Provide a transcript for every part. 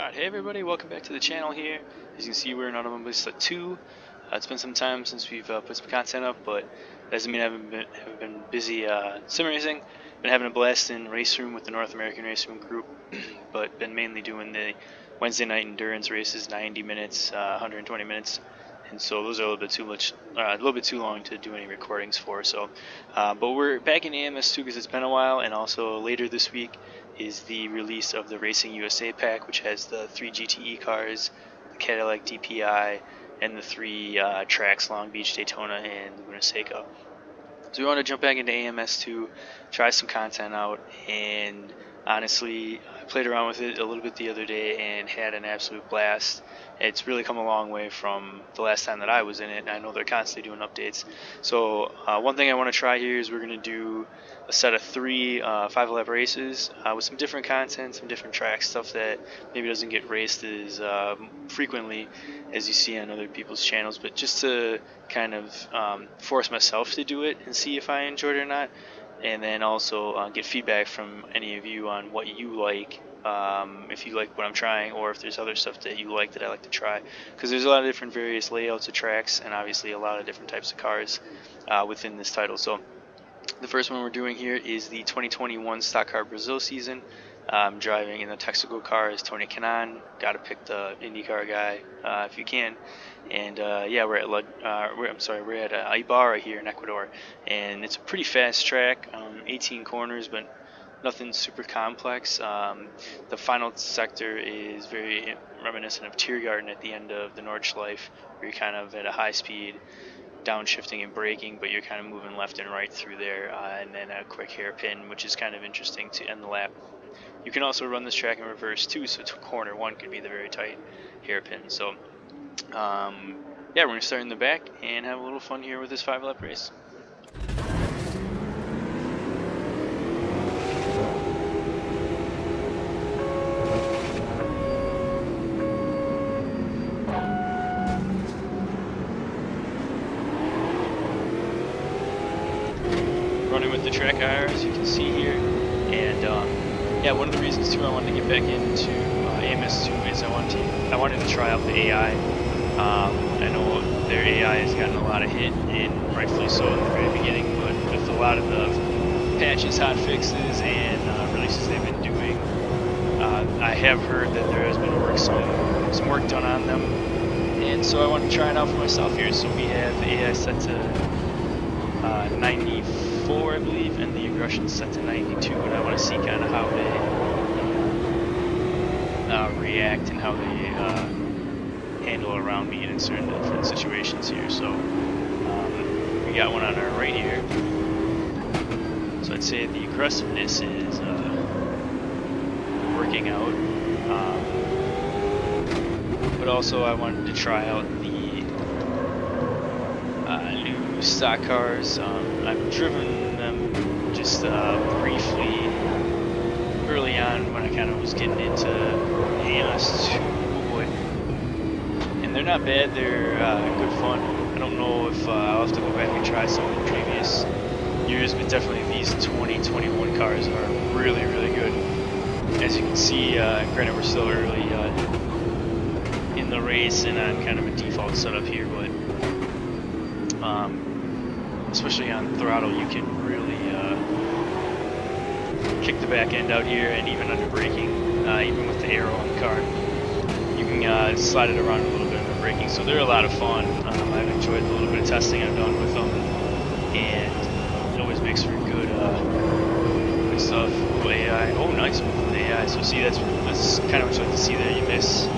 Alright, hey everybody, welcome back to the channel here. As you can see, we're in Automobilista 2. It's been some time since we've put some content up, but that doesn't mean I haven't been busy sim racing. Been having a blast in Race Room with the North American Race Room group, but been mainly doing the Wednesday night endurance races, 90 minutes, 120 minutes, and so those are a little bit too long to do any recordings for. So, but we're back in AMS2 because it's been a while, and also later this week is the release of the Racing USA pack, which has the 3 GTE cars, the Cadillac DPI, and the 3 tracks, Long Beach, Daytona, and Laguna Seca. So we want to jump back into AMS2, try some content out, and honestly, I played around with it a little bit the other day and had an absolute blast. It's really come a long way from the last time that I was in it, and I know they're constantly doing updates. So one thing I want to try here is we're going to do a set of 3 5-lap races with some different content, some different track stuff that maybe doesn't get raced as frequently as you see on other people's channels, but just to kind of force myself to do it and see if I enjoyed it or not, and then also get feedback from any of you on what you like, if you like what I'm trying, or if there's other stuff that you like that I like to try, because there's a lot of different various layouts of tracks and obviously a lot of different types of cars within this title. So the first one we're doing here is the 2021 Stock Car Brazil season. Driving in the Texaco car is Tony Kanaan. Got to pick the IndyCar guy if you can. And yeah, we're at Ibarra here in Ecuador, and it's a pretty fast track. 18 corners, but nothing super complex. The final sector is very reminiscent of Tiergarten at the end of the Nordschleife, where you're kind of at a high speed, downshifting and braking, but you're kind of moving left and right through there, and then a quick hairpin, which is kind of interesting to end the lap. You can also run this track in reverse too, so corner 1 could be the very tight hairpin. So yeah, we're going to start in the back and have a little fun here with this 5-lap race. Running with the track IR, as you can see here, and yeah, one of the reasons too I wanted to get back into AMS2 is I wanted to try out the AI. I know their AI has gotten a lot of hit, and rightfully so in the very beginning, but with a lot of the patches, hot fixes, and releases they've been doing, I have heard that there has been some work done on them, and so I wanted to try it out for myself here. So we have the AI set to 94, I believe, and the aggression set to 92, and I want to see kind of how they react and how they handle around me in certain different situations here. So we got one on our right here. So I'd say the aggressiveness is working out, but also I wanted to try out the new stock cars. I've driven them just briefly early on when I kind of was getting into AMS2, and they're not bad. They're good fun. I don't know if I'll have to go back and try some of the previous years, but definitely these 2021 cars are really, really good. As you can see, granted we're still early in the race, and I'm kind of a default setup here, but especially on throttle, you can really kick the back end out here, and even under braking, even with the arrow on the car, you can slide it around a little bit under braking. So they're a lot of fun. I've enjoyed the little bit of testing I've done with them, and it always makes for good stuff. Ooh, AI. Oh, nice one with AI. So see, that's kind of what you like to see there. You miss.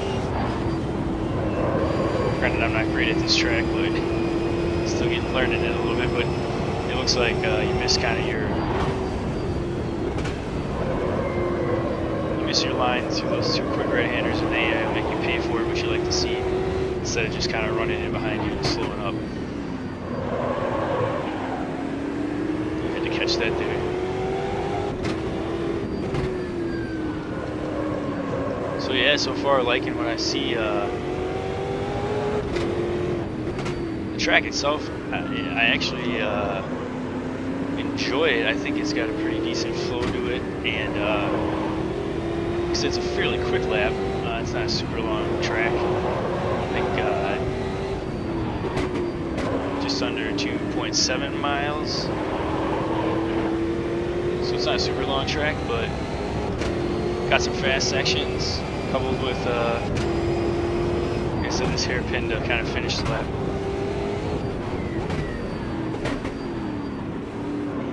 Granted, I'm not great at this track, but still learning it a little bit. But it looks like you miss kind of your line through those 2 quick right-handers, and they make you pay for it, which you like to see, instead of just kind of running in behind you and slowing up. You had to catch that there. So yeah, so far liking what I see. The track itself, I actually enjoy it. I think it's got a pretty decent flow to it, and because it's a fairly quick lap, It's not a super long track. I think just under 2.7 miles. So it's not a super long track, but got some fast sections coupled with, like I said, this hairpin to kind of finish the lap.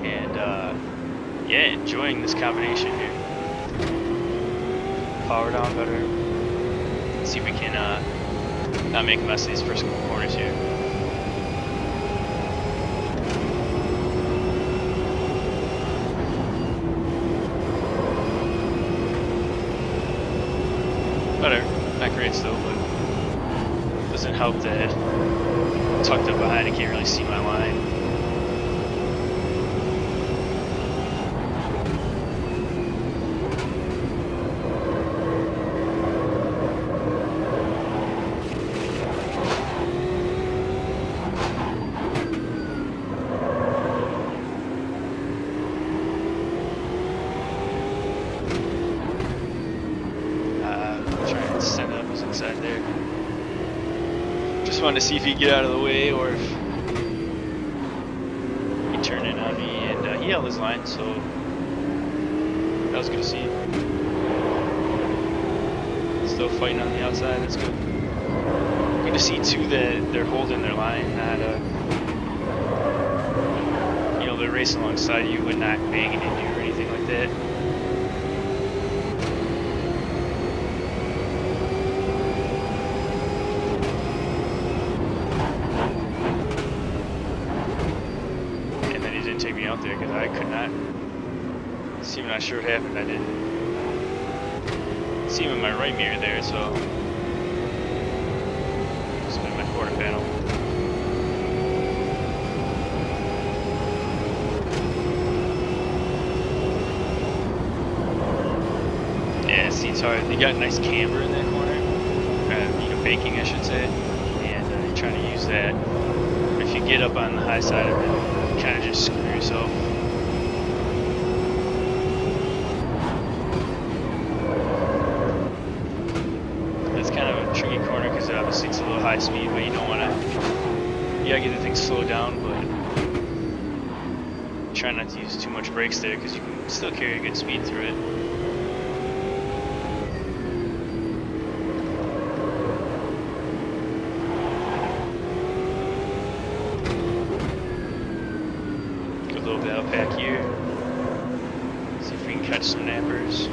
And yeah, enjoying this combination here. Power down better. Let's see if we can not make a mess of these first couple corners here. Better, not great still, but doesn't help that tucked up behind I can't really see my line. Inside there. Just wanted to see if he'd get out of the way or if he'd turn in on me, and he held his line, so that was good to see. Still fighting on the outside, that's good. Good to see too that they're holding their line, not you know, they're racing alongside you and not banging into you or anything like that. Take me out there because I could not see him. Not sure what happened. I didn't see him in my right mirror there, so just been my quarter panel. Yeah, see, it's hard. They got a nice camber in that corner, you know, baking, I should say, and you're trying to use that. But if you get up on the high side of it, kind of just screw yourself. It's kind of a tricky corner because obviously it's a little high speed, but you don't want to. You gotta get the thing slowed down, but try not to use too much brakes there because you can still carry a good speed through it. Back here, see if we can catch some nappers.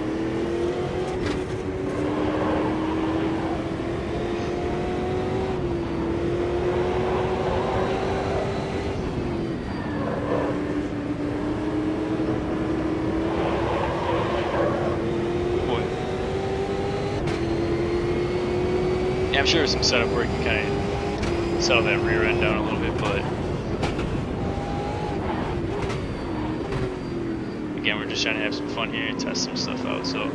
Boy. Yeah, I'm sure with some setup work you can kind of settle that rear end down a little bit, but again, we're just trying to have some fun here and test some stuff out, so.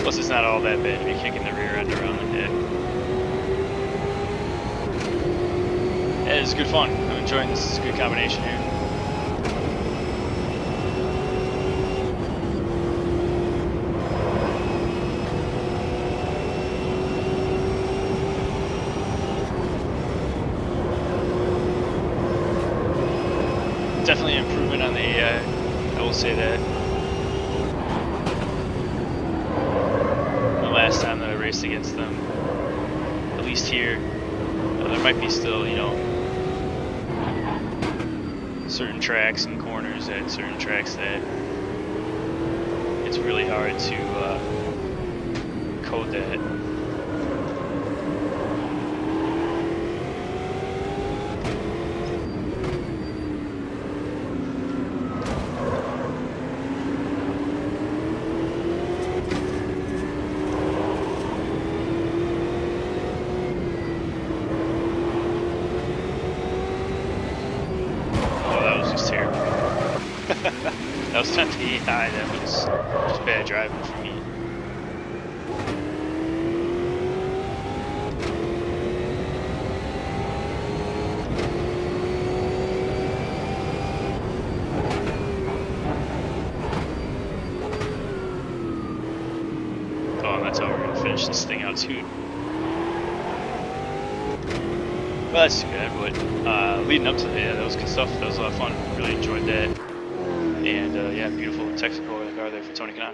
Plus, it's not all that bad to be kicking the rear end around the head. Yeah, it's good fun. I'm enjoying this. It's a good combination here. Definitely improvement on the AI, I will say that. The last time that I raced against them, at least here, there might be still, you know, certain tracks and corners at certain tracks that it's really hard to code that. That was not the AI, that was just bad driving for me. that's how we're going to finish this thing out too. Well, that's too bad, but leading up to that, yeah, that was good stuff. That was a lot of fun. Really enjoyed that. And yeah, beautiful Texaco car there for Tony Kanon.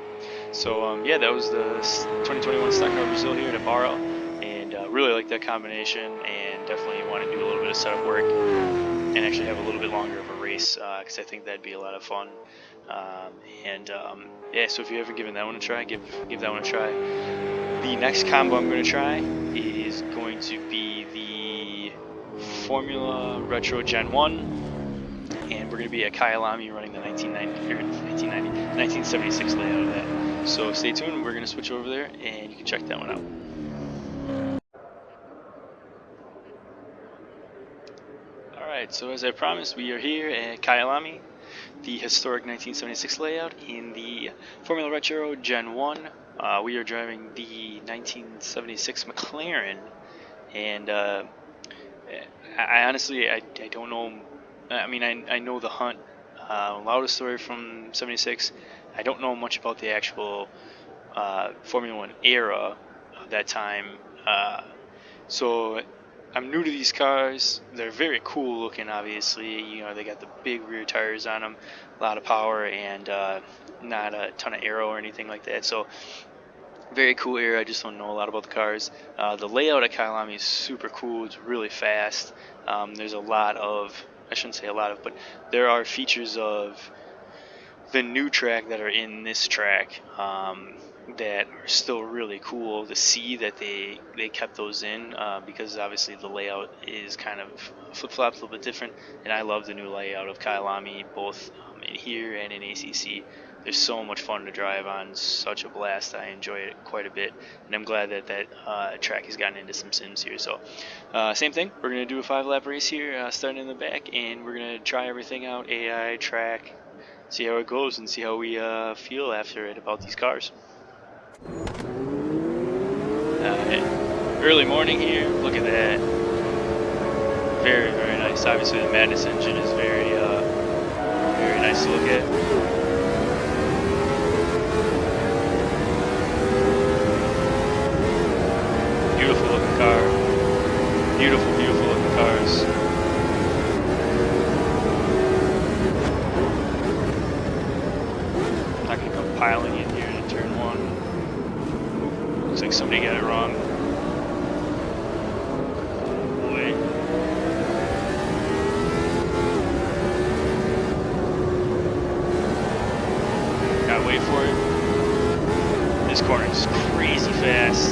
So yeah, that was the 2021 Stock Car Brazil here at Ibarra, and really like that combination, and definitely want to do a little bit of setup work and actually have a little bit longer of a race, because I think that'd be a lot of fun. Yeah, so if you haven't given that one a try, give that one a try. The next combo I'm going to try is going to be the Formula Retro Gen 1, and we're going to be at Kyalami running the 1976 layout of that. So stay tuned, we're going to switch over there and you can check that one out. Alright, so as I promised, we are here at Kyalami, the historic 1976 layout in the Formula Retro Gen 1. We are driving the 1976 McLaren, and I honestly, I don't know. I mean, I know the Hunt loudest story from '76. I don't know much about the actual Formula One era of that time. So I'm new to these cars. They're very cool looking, obviously. You know, they got the big rear tires on them, a lot of power, and not a ton of aero or anything like that. So very cool era. I just don't know a lot about the cars. The layout at Kyalami is super cool. It's really fast. There's a lot of, I shouldn't say a lot of, but there are features of the new track that are in this track that are still really cool to see that they kept those in, because obviously the layout is kind of flip-flops, a little bit different, and I love the new layout of Kyalami, both in here and in ACC. They're so much fun to drive on, such a blast. I enjoy it quite a bit, and I'm glad that that track has gotten into some sims here. So same thing, we're going to do a 5-lap race here, starting in the back, and we're going to try everything out, AI, track, see how it goes, and see how we feel after it about these cars. Early morning here, look at that. Very, very nice. Obviously the Madness engine is very, very nice to look at. Beautiful looking car. Beautiful, beautiful looking cars. Not going to come piling in here in turn 1. Looks like somebody got it wrong. Boy. Gotta wait for it. This corner is crazy fast.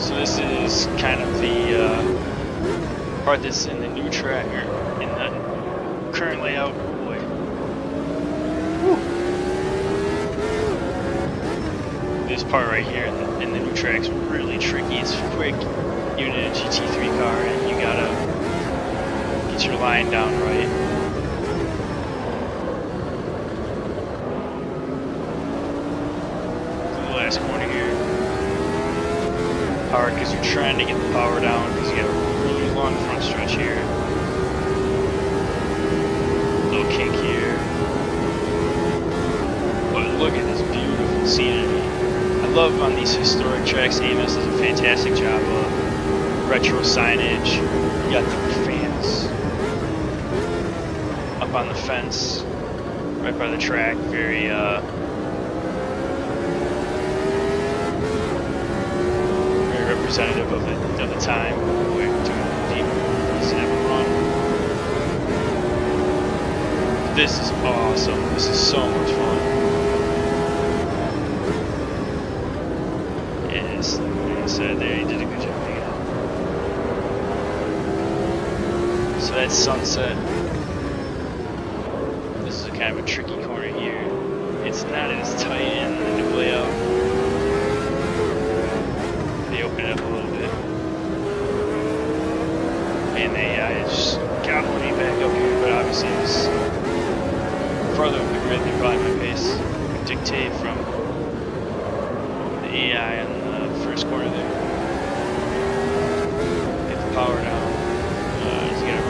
So this is kind of the part that's in the new track, or in the current layout. Boy. Woo. This part right here in the new track's really tricky. It's quick, even in a GT3 car, and you gotta get your line down right. The last corner here. Hard because you're trying to get the power down because you got a really long front stretch here. Little kink here. But look at this beautiful scenery. I love on these historic tracks, Amos does a fantastic job of retro signage. You got the fans up on the fence right by the track. Very representative of the time. We're doing deep, easy to run. This is awesome. This is so much fun. Yes, like I said there, he did a good job making it. So that's sunset. This is a kind of a tricky corner here. It's not as tight in the new layout. They open it up a little bit. And they just got me back up here, but obviously it was farther up the grid than probably my pace would dictate from the AI on the first corner there. Get the power down. He's got to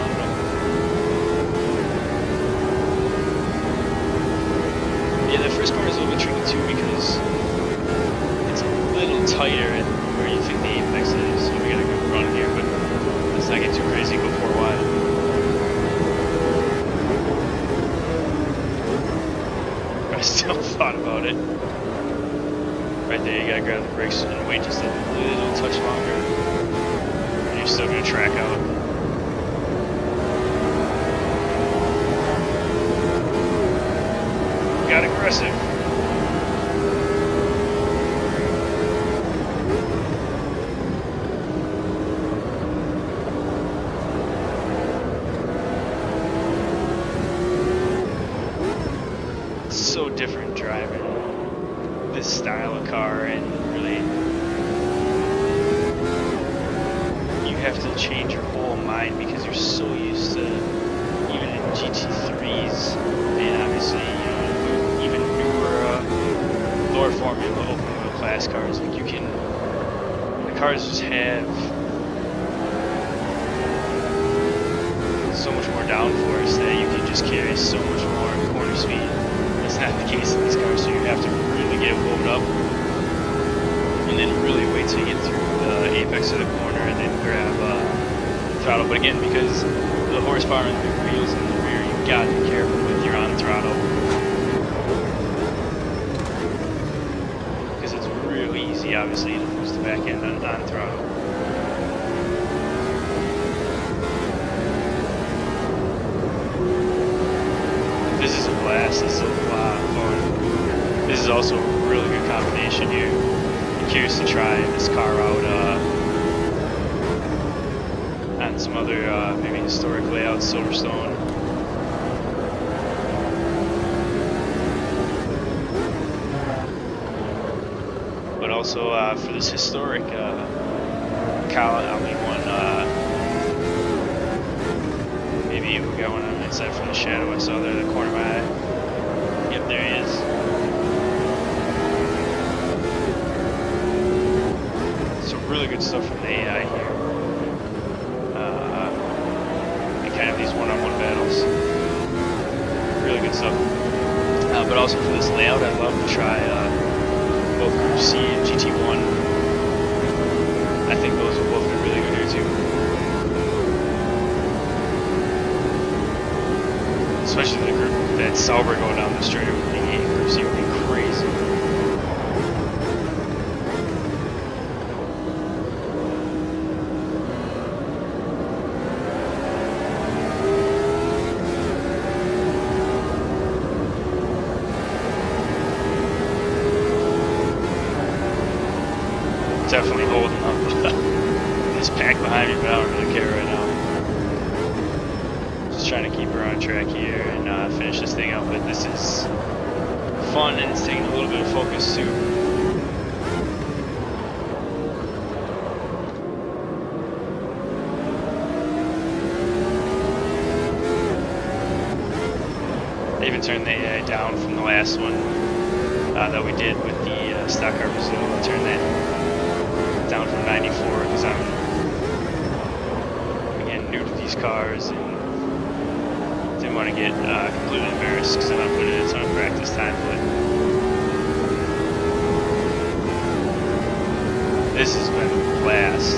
at where you think the apex is. So we got a good run here, but let's not get too crazy, go 4 wide. I still thought about it. Right there, you gotta grab the brakes and wait just a little touch longer. And you're still gonna track out. Got aggressive. It's so different driving this style of car, and really you have to change your whole mind because you're so used to, even in GT3s and obviously, you know, even newer lower formula open wheel class cars, like you can, the cars just have so much more downforce that you can just carry so much more corner speed. That's not the case in this car, so you have to really get it warmed up and then really wait till you get through the apex of the corner and then grab the throttle. But again, because the horsepower and the wheels in the rear, you've got to be careful with your on throttle, because it's real easy, obviously, to lose the back end on throttle. This is a blast. This is a lot of fun. This is also a really good combination here. I'm curious to try this car out on some other maybe historic layouts, Silverstone. But also for this historic Kyalami one, maybe we got one on the inside from the shadow I saw there, the corner of my eye. Yep, there he is. Some really good stuff from the AI here. And kind of these one-on-one battles. Really good stuff. But also for this layout, I'd love to try both Group C and GT1. I think those will both be really good here too. Especially the group, that Sauber going down the straight with the Group C would be crazy. Definitely holding up this pack behind me, but I don't really care right now. Just trying to keep her on track here and finish this thing out, but this is fun and it's taking a little bit of focus too. I even turned the AI down from the last one that we did with the stock car Brazil. I turned that down from 94 because I'm, again, new to these cars and didn't want to get completely embarrassed because I'm not putting in a ton of practice time. But this has been a blast.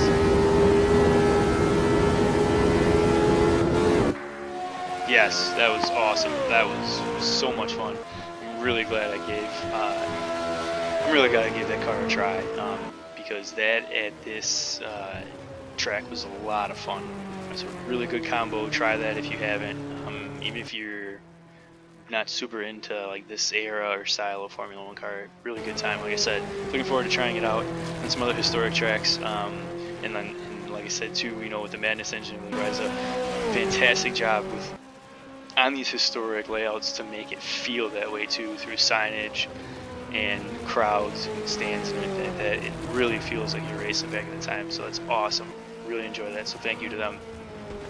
Yes, that was awesome. That was so much fun. I'm really glad I gave that car a try, because that at this track was a lot of fun. It's a really good combo. Try that if you haven't. Even if you're not super into like this era or style of Formula One car, really good time. Like I said, looking forward to trying it out on some other historic tracks. And like I said too, you know, with the Madness engine, really does a fantastic job with on these historic layouts to make it feel that way too, through signage and crowds and stands and everything like that. It really feels like you're racing back in the time, so that's awesome. Really enjoy that, so thank you to them.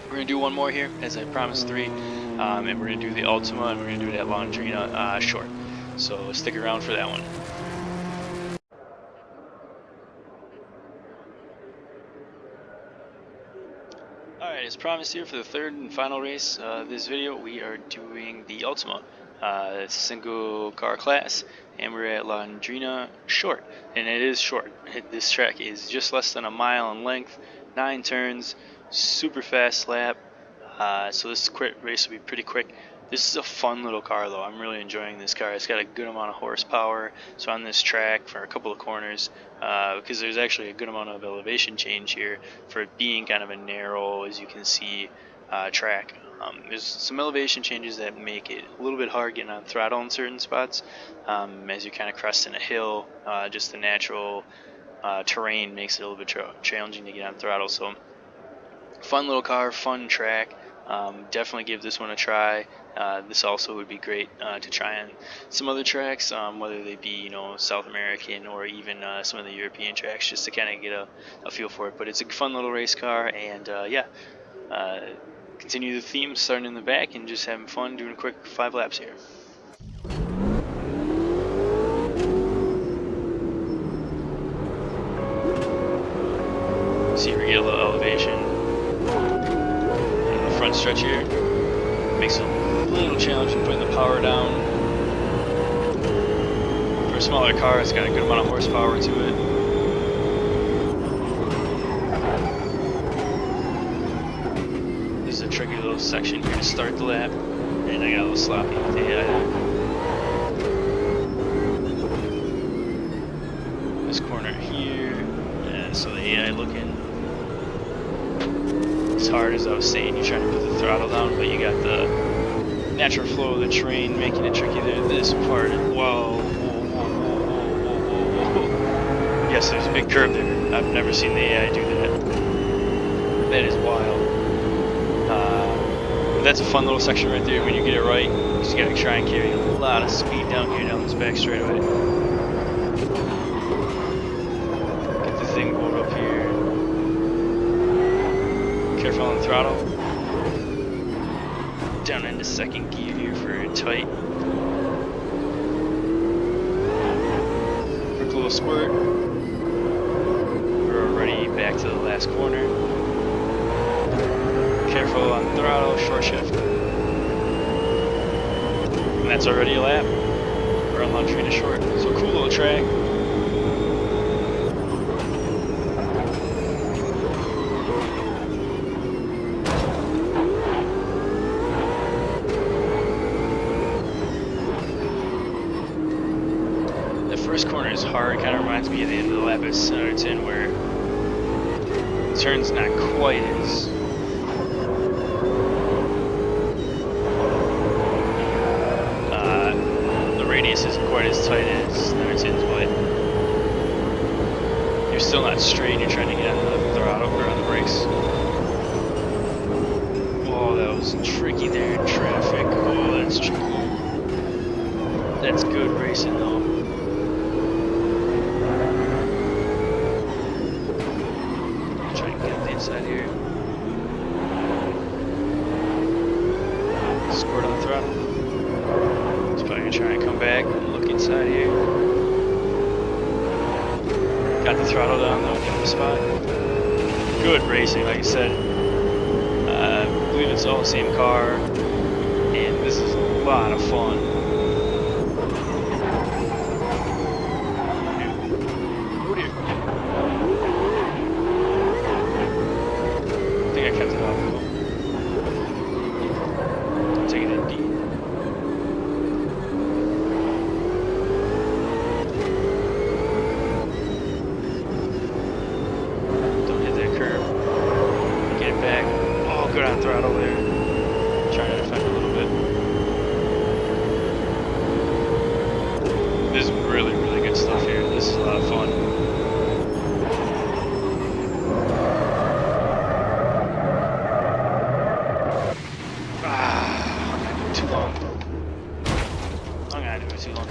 We're going to do one more here, as I promised, 3, and we're going to do the Ultima, and we're going to do it at Londrina short, so stick around for that one. Alright, as promised here for the third and final race of this video, we are doing the Ultima. Single car class, and we're at Londrina short, and it is short. This track is just less than a mile in length, 9 turns, super fast lap. So this race will be pretty quick. This is a fun little car though. I'm really enjoying this car. It's got a good amount of horsepower. So on this track for a couple of corners, because there's actually a good amount of elevation change here for it being kind of a narrow, as you can see, track. There's some elevation changes that make it a little bit hard getting on throttle in certain spots. As you're kind of cresting a hill, just the natural terrain makes it a little bit challenging to get on throttle. So fun little car, fun track. Definitely give this one a try. This also would be great to try on some other tracks, whether they be South American or even some of the European tracks, just to kind of get a feel for it. But it's a fun little race car, and continue the theme, starting in the back and just having fun doing a quick 5 laps here. See, we get a little elevation in the front stretch here. Makes it a little challenging putting the power down. For a smaller car, it's got a good amount of horsepower to it. This is a tricky little section here to start the lap, and I got a little sloppy with the AI. This corner here, and so the AI looking as hard as I was saying. You're trying to put the throttle down, but you got the natural flow of the terrain making it tricky there. This part, whoa. Yes, there's a big curve there. I've never seen the AI do that. That is wild. That's a fun little section right there when you get it right. You just gotta try and carry a lot of speed down here, down this back straightaway. Get the thing pulled up here. Careful on the throttle. Down into second gear here for tight. Quick little squirt. We're already back to the last corner. Careful on the throttle, short shift. And that's already a lap. We're on Londrina short. So cool little track. The first corner is hard. It kind of reminds me of the end of the lap at Centerton, where the turn's not quite as radius isn't quite as tight as Centerton's, but you're still not straight. You're trying to get on the throttle or on the brakes. Oh, that was tricky there in traffic. Oh, that's tricky. That's good racing though. Try and get on the inside here. Squirt on the throttle. Probably gonna try and come back and look inside here. Got the throttle down though, in the spot. Good racing, like I said. I believe it's all the same car, and this is a lot of fun. Oh dear. I think I kept it off though. Take it in deep. Good on throttle there. Trying to defend a little bit. This is really, really good stuff here. This is a lot of fun. I'm gonna do it too long. I'm gonna do it too long.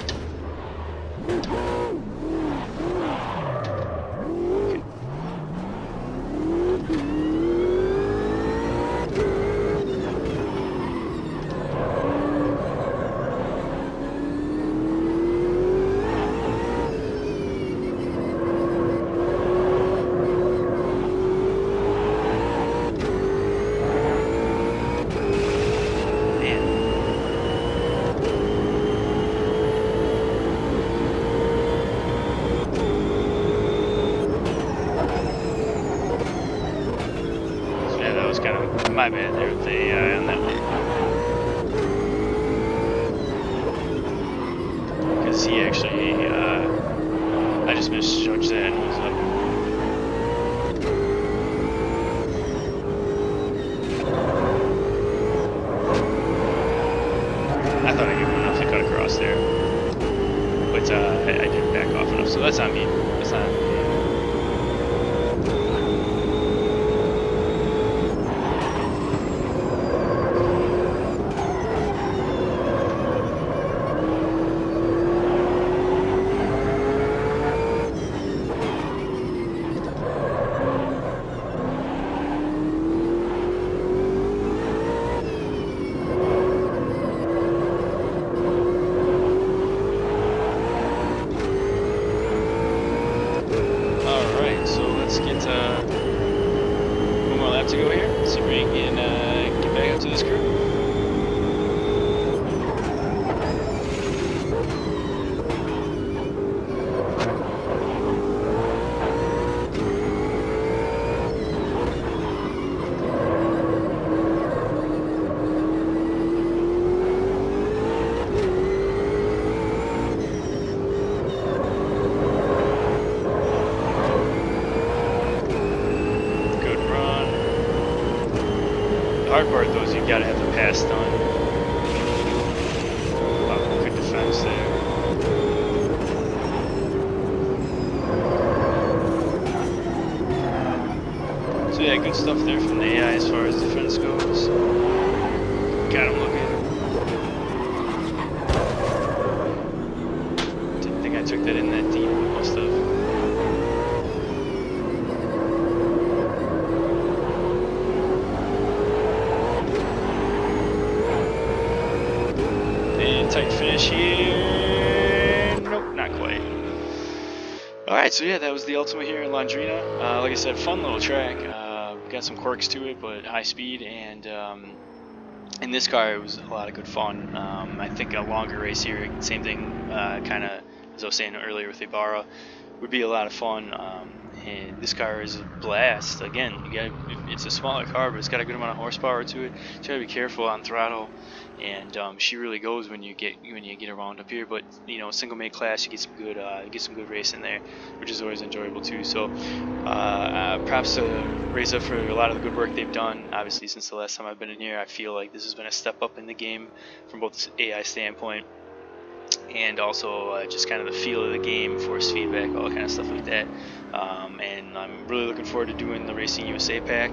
My bad there with the AI on that one. Because he actually, I just misjudged that and was up. I thought I gave him enough to cut across there. But I didn't back off enough, so that's on me. That's not me. Let's get one more lap to go here. See if we can get back up to this crew. The hard part though is you gotta have the pass done. Good defense there. So yeah, good stuff there from the AI as far as defense goes. Got him looking. Didn't think I took that in that deep. Must have. Tight finish here. Nope, not quite. Alright, so yeah, that was the Ultima here in Londrina. Like I said, fun little track. Got some quirks to it, but high speed, and in this car it was a lot of good fun. I think a longer race here, same thing, kind of as I was saying earlier with Ibarra, would be a lot of fun. And this car is a blast. Again, it's a smaller car, but it's got a good amount of horsepower to it. So you gotta be careful on throttle, and she really goes when you get around up here. But you know, single mate class, you get some good racing there, which is always enjoyable too. So props to Reza for a lot of the good work they've done. Obviously, since the last time I've been in here, I feel like this has been a step up in the game from both the AI standpoint and also just kind of the feel of the game, force feedback, all kind of stuff like that. And I'm really looking forward to doing the Racing USA pack.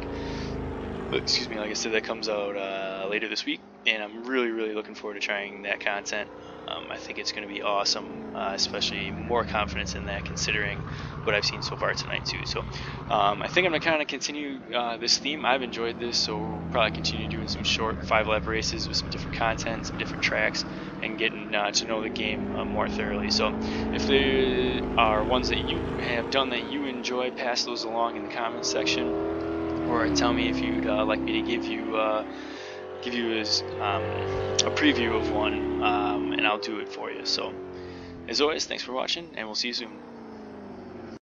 Excuse me, like I said, that comes out later this week, and I'm really looking forward to trying that content. I think it's going to be awesome, especially more confidence in that considering what I've seen so far tonight too. So I think I'm going to kind of continue this theme. I've enjoyed this, so we'll probably continue doing some short 5-lap races with some different content, some different tracks, and getting to know the game more thoroughly. So if there are ones that you have done that you enjoy, pass those along in the comments section, or tell me if you'd like me to give you a preview of one, and I'll do it for you. So as always, thanks for watching, and we'll see you soon.